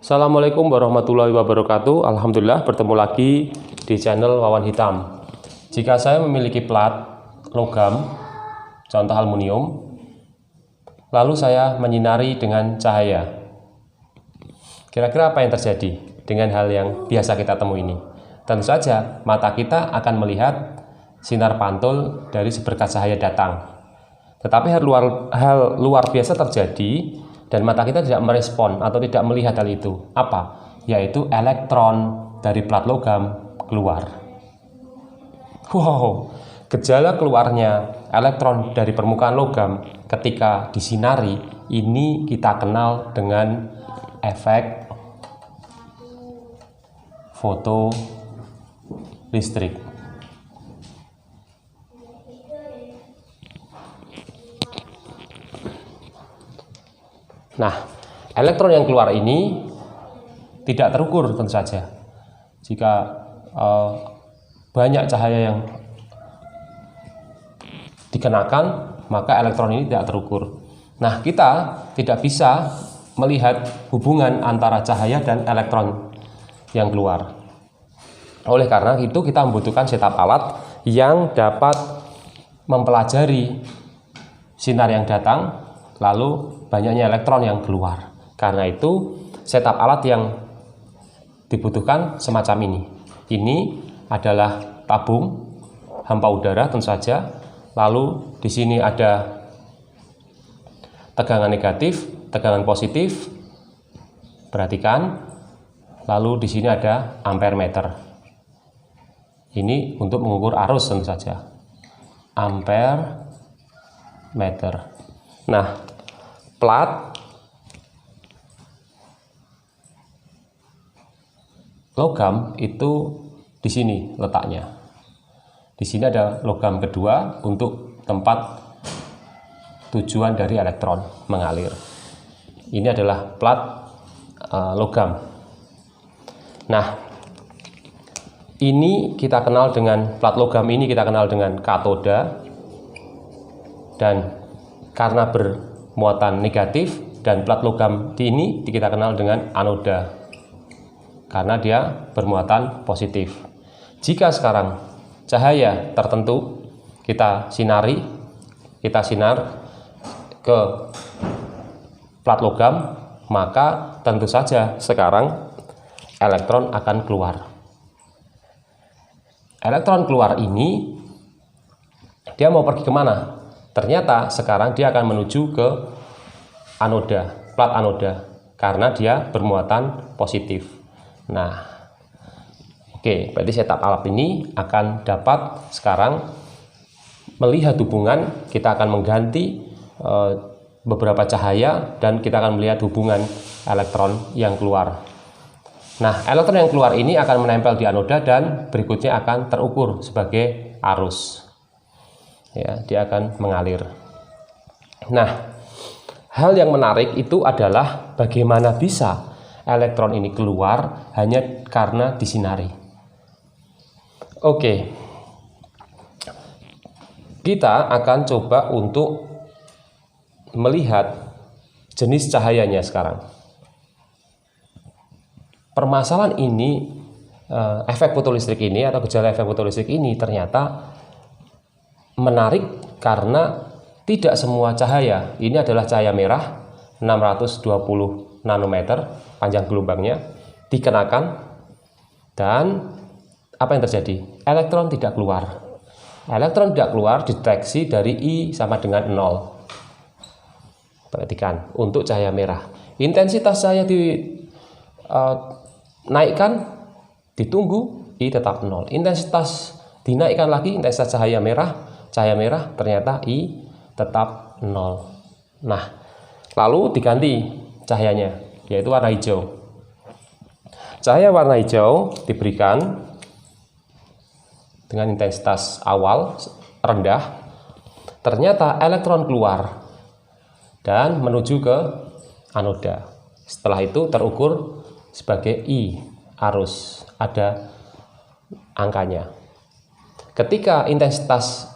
Assalamualaikum warahmatullahi wabarakatuh. Alhamdulillah bertemu lagi di channel Wawan Hitam. Jika saya memiliki plat logam, contoh aluminium, lalu saya menyinari dengan cahaya, kira-kira apa yang terjadi dengan hal yang biasa kita temui ini? Tentu saja mata kita akan melihat sinar pantul dari seberkas cahaya datang. Tetapi hal luar biasa terjadi dan mata kita tidak merespon atau tidak melihat hal itu. Apa? Yaitu elektron dari plat logam keluar. Wow, gejala keluarnya elektron dari permukaan logam ketika disinari ini kita kenal dengan efek foto listrik. Nah, elektron yang keluar ini tidak terukur tentu saja. Jika banyak cahaya yang dikenakan, maka elektron ini tidak terukur. Nah, kita tidak bisa melihat hubungan antara cahaya dan elektron yang keluar. Oleh karena itu, kita membutuhkan setup alat yang dapat mempelajari sinar yang datang, lalu banyaknya elektron yang keluar. Karena itu, setup alat yang dibutuhkan semacam ini. Ini adalah tabung hampa udara tentu saja. Lalu di sini ada tegangan negatif, tegangan positif. Perhatikan. Lalu di sini ada ampere meter. Ini untuk mengukur arus tentu saja. Ampere meter. Nah, plat logam itu di sini letaknya. Di sini ada logam kedua untuk tempat tujuan dari elektron mengalir. Ini adalah plat logam. Nah, ini kita kenal dengan plat logam ini kita kenal dengan katoda, dan karena bermuatan negatif, dan plat logam ini kita kenal dengan anoda karena dia bermuatan positif. Jika sekarang cahaya tertentu kita sinar ke plat logam, maka tentu saja sekarang elektron akan keluar. Elektron keluar ini dia mau pergi kemana? Ternyata sekarang dia akan menuju ke anoda, plat anoda, karena dia bermuatan positif. Nah, oke, berarti setup alat ini akan dapat sekarang melihat hubungan. Kita akan mengganti beberapa cahaya dan kita akan melihat hubungan elektron yang keluar. Nah, elektron yang keluar ini akan menempel di anoda dan berikutnya akan terukur sebagai arus. Ya, dia akan mengalir. Nah, hal yang menarik itu adalah bagaimana bisa elektron ini keluar hanya karena disinari. Oke, kita akan coba untuk melihat jenis cahayanya sekarang. Permasalahan ini, efek fotolistrik ini atau gejala efek fotolistrik ini ternyata menarik karena tidak semua cahaya, ini adalah cahaya merah 620 nanometer panjang gelombangnya, dikenakan, dan apa yang terjadi? Elektron tidak keluar. Elektron tidak keluar dideteksi dari I sama dengan 0. Perhatikan, untuk cahaya merah intensitas cahaya dinaikkan, ditunggu, I tetap 0. Intensitas dinaikkan lagi, intensitas cahaya merah ternyata I tetap 0. Nah, lalu diganti cahayanya, yaitu warna hijau. Cahaya warna hijau diberikan dengan intensitas awal rendah, ternyata elektron keluar dan menuju ke anoda. Setelah itu terukur sebagai I, arus, ada angkanya. Ketika intensitas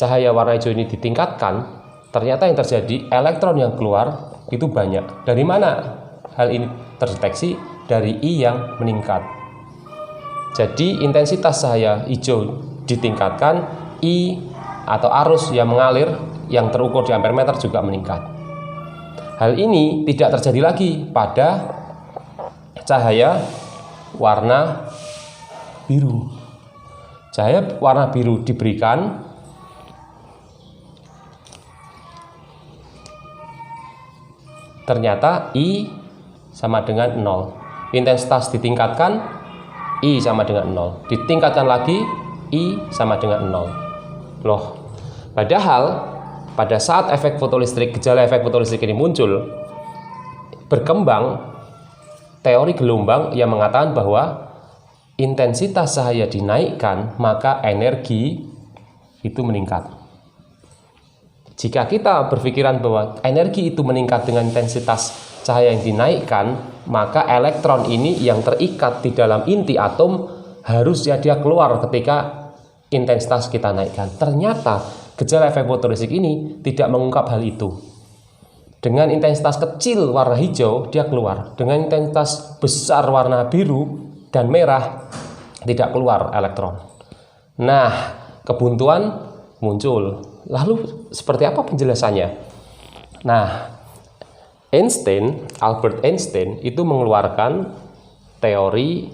cahaya warna hijau ini ditingkatkan, ternyata yang terjadi elektron yang keluar itu banyak. Dari mana hal ini terdeteksi dari I yang meningkat. Jadi intensitas cahaya hijau ditingkatkan, I atau arus yang mengalir yang terukur di ampere meter juga meningkat. Hal ini tidak terjadi lagi pada cahaya warna biru. Cahaya warna biru diberikan ternyata I sama dengan 0. Intensitas ditingkatkan, I sama dengan 0. Ditingkatkan lagi, I sama dengan 0. Loh, padahal pada saat gejala efek fotolistrik ini muncul, berkembang teori gelombang yang mengatakan bahwa intensitas cahaya dinaikkan, maka energi itu meningkat. Jika kita berpikiran bahwa energi itu meningkat dengan intensitas cahaya yang dinaikkan, maka elektron ini yang terikat di dalam inti atom harusnya dia keluar ketika intensitas kita naikkan. Ternyata gejala efek fotolistrik ini tidak mengungkap hal itu. Dengan intensitas kecil warna hijau dia keluar, dengan intensitas besar warna biru dan merah tidak keluar elektron. Nah, kebuntuan muncul. Lalu seperti apa penjelasannya? Nah, Albert Einstein itu mengeluarkan teori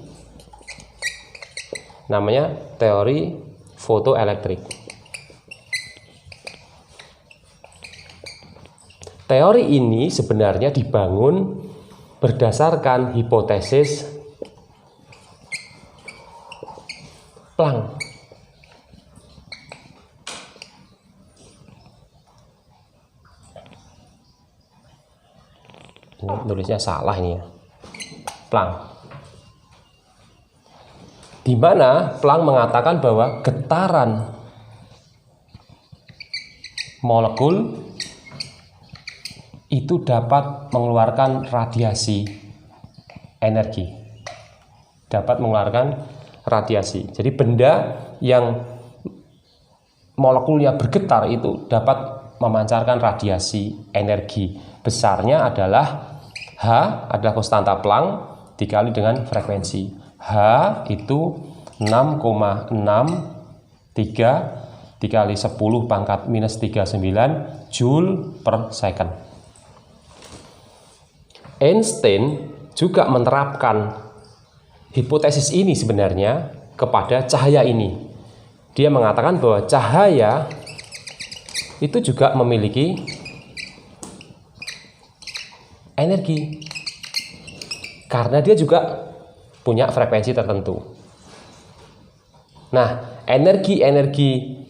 namanya teori fotoelektrik. Teori ini sebenarnya dibangun berdasarkan hipotesis Planck. Tulisnya salah ini ya. Planck. Di mana Planck mengatakan bahwa getaran molekul itu dapat mengeluarkan radiasi energi. Dapat mengeluarkan radiasi. Jadi benda yang molekulnya bergetar itu dapat memancarkan radiasi energi. Besarnya adalah H adalah konstanta Planck dikali dengan frekuensi. H itu 6,63 dikali 10 pangkat minus 39 Joule per second. Einstein juga menerapkan hipotesis ini sebenarnya kepada cahaya ini. Dia mengatakan bahwa cahaya itu juga memiliki energi karena dia juga punya frekuensi tertentu. Nah, energi-energi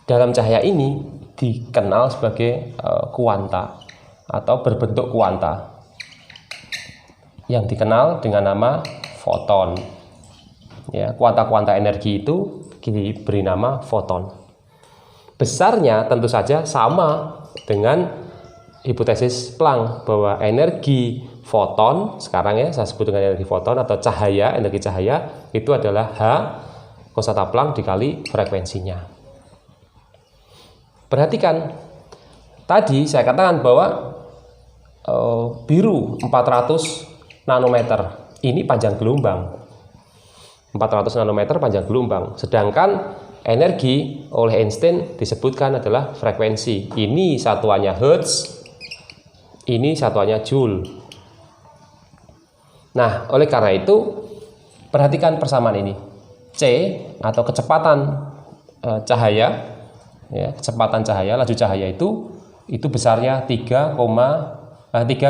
dalam cahaya ini dikenal sebagai kuanta atau berbentuk kuanta yang dikenal dengan nama foton. Ya, kuanta-kuanta energi itu diberi nama foton. Besarnya tentu saja sama dengan hipotesis Planck bahwa energi foton, sekarang ya saya sebut dengan energi foton atau cahaya, energi cahaya itu adalah H konstanta Planck dikali frekuensinya. Perhatikan, tadi saya katakan bahwa biru 400 nanometer ini panjang gelombang. 400 nanometer panjang gelombang. Sedangkan energi oleh Einstein disebutkan adalah frekuensi. Ini satuannya Hertz, ini satuannya Joule. Nah, oleh karena itu perhatikan persamaan ini. C atau kecepatan cahaya, ya, kecepatan cahaya, laju cahaya itu besarnya 3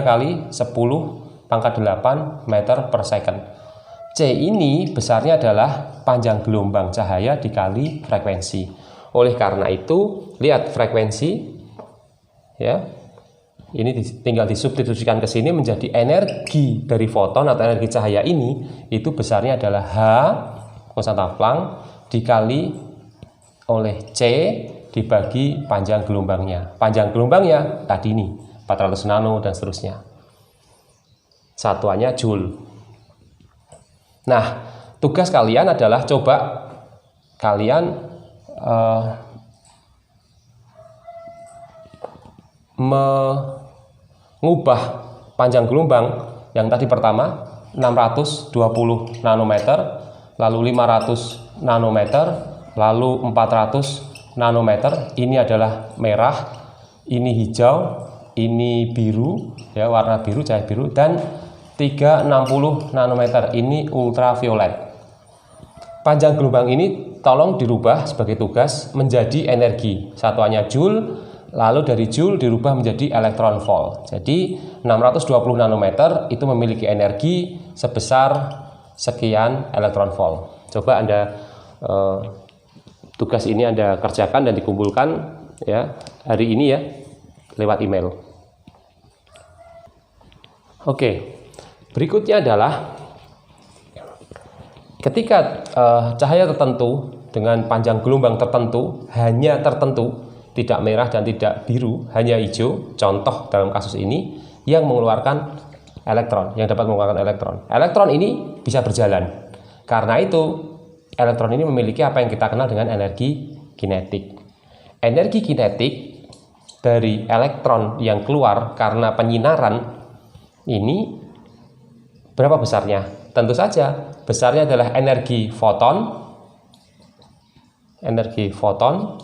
kali 10 pangkat 8 meter per second. C ini besarnya adalah panjang gelombang cahaya dikali frekuensi. Oleh karena itu, lihat frekuensi, ya, ini tinggal disubstitusikan ke sini menjadi energi dari foton atau energi cahaya ini, itu besarnya adalah H konstanta Planck dikali oleh C dibagi panjang gelombangnya. Panjang gelombangnya tadi ini 400 nano dan seterusnya. Satuannya Joule. Nah, tugas kalian adalah coba kalian mengubah panjang gelombang yang tadi pertama 620 nanometer, lalu 500 nanometer, lalu 400 nanometer. Ini adalah merah, ini hijau, ini biru, ya, warna biru, cahaya biru, dan 360 nanometer ini ultraviolet. Panjang gelombang ini tolong dirubah sebagai tugas menjadi energi, satuannya joule, lalu dari joule dirubah menjadi elektron volt. Jadi 620 nanometer itu memiliki energi sebesar sekian elektron volt. Coba Anda tugas ini Anda kerjakan dan dikumpulkan ya hari ini ya lewat email. Oke, berikutnya adalah ketika cahaya tertentu dengan panjang gelombang tertentu, hanya tertentu, tidak merah dan tidak biru, hanya hijau, contoh dalam kasus ini, yang mengeluarkan elektron, yang dapat mengeluarkan elektron. Elektron ini bisa berjalan. Karena itu, elektron ini memiliki apa yang kita kenal dengan energi kinetik. Energi kinetik dari elektron yang keluar karena penyinaran ini berapa besarnya? Tentu saja, besarnya adalah energi foton. Energi foton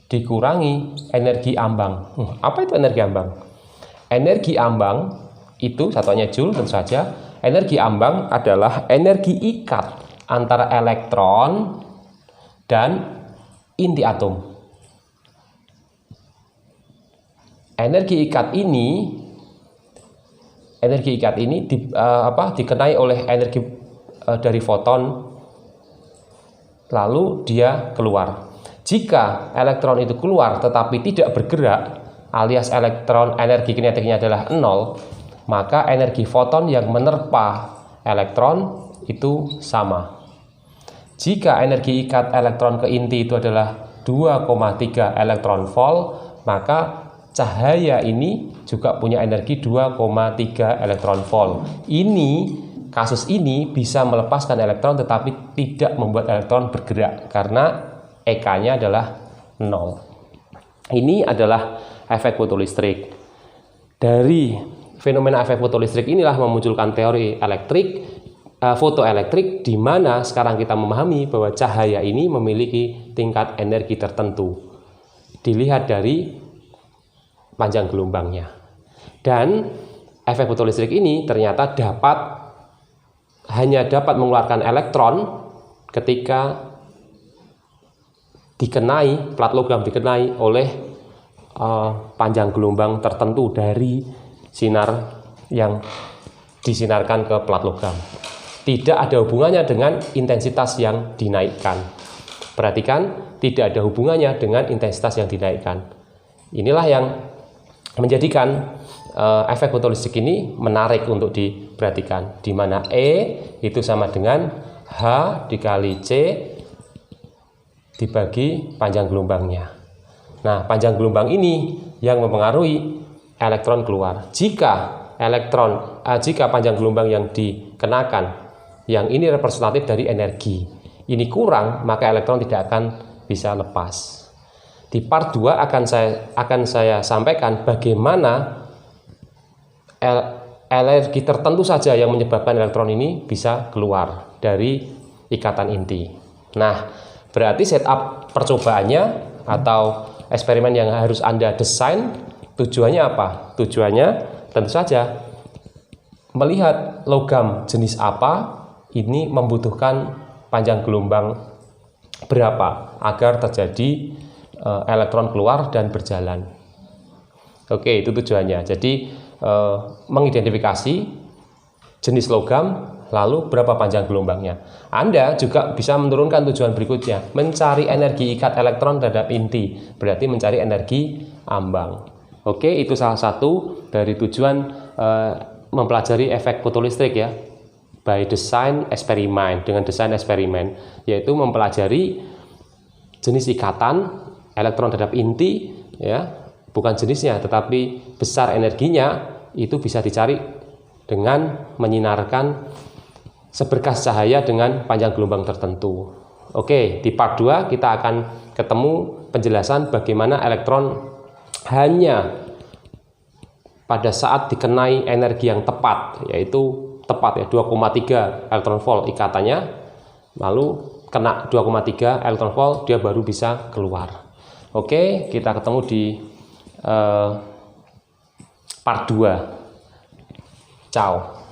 dikurangi energi ambang. Apa itu energi ambang? Energi ambang itu satuannya joule tentu saja. Energi ambang adalah energi ikat antara elektron dan inti atom. Energi ikat ini dikenai oleh energi dari foton, lalu dia keluar. Jika elektron itu keluar tetapi tidak bergerak, alias energi kinetiknya adalah 0, maka energi foton yang menerpa elektron itu sama. Jika energi ikat elektron ke inti itu adalah 2,3 elektron volt, maka cahaya ini juga punya energi 2,3 elektron volt. Kasus ini bisa melepaskan elektron tetapi tidak membuat elektron bergerak karena EK-nya adalah 0. Ini adalah efek fotolistrik. Dari fenomena efek fotolistrik inilah memunculkan teori fotoelektrik, di mana sekarang kita memahami bahwa cahaya ini memiliki tingkat energi tertentu. Dilihat dari panjang gelombangnya. Dan efek fotolistrik ini ternyata hanya dapat mengeluarkan elektron ketika plat logam dikenai oleh panjang gelombang tertentu dari sinar yang disinarkan ke plat logam. Tidak ada hubungannya dengan intensitas yang dinaikkan. Perhatikan, tidak ada hubungannya dengan intensitas yang dinaikkan. Inilah yang menjadikan efek fotolistrik ini menarik untuk diperhatikan, di mana E itu sama dengan H dikali C dibagi panjang gelombangnya. Nah, panjang gelombang ini yang mempengaruhi elektron keluar. Jika panjang gelombang yang dikenakan, yang ini representatif dari energi, ini kurang, maka elektron tidak akan bisa lepas. Di part 2 akan saya sampaikan bagaimana energi tertentu saja yang menyebabkan elektron ini bisa keluar dari ikatan inti. Nah, berarti setup percobaannya atau eksperimen yang harus Anda desain, tujuannya apa? Tujuannya tentu saja melihat logam jenis apa ini membutuhkan panjang gelombang berapa agar terjadi elektron keluar dan berjalan. Oke, itu tujuannya. Jadi mengidentifikasi jenis logam, lalu berapa panjang gelombangnya. Anda juga bisa menurunkan tujuan berikutnya, mencari energi ikat elektron terhadap inti, berarti mencari energi ambang. Oke, itu salah satu dari tujuan mempelajari efek fotolistrik ya, by design eksperimen, dengan desain eksperimen, yaitu mempelajari jenis ikatan elektron terhadap inti, ya, bukan jenisnya, tetapi besar energinya, itu bisa dicari dengan menyinarkan seberkas cahaya dengan panjang gelombang tertentu. Oke, di part 2 kita akan ketemu penjelasan bagaimana elektron hanya pada saat dikenai energi yang tepat, yaitu tepat ya 2,3 elektron volt ikatannya, lalu kena 2,3 elektron volt dia baru bisa keluar. Oke, kita ketemu di part 2. Ciao.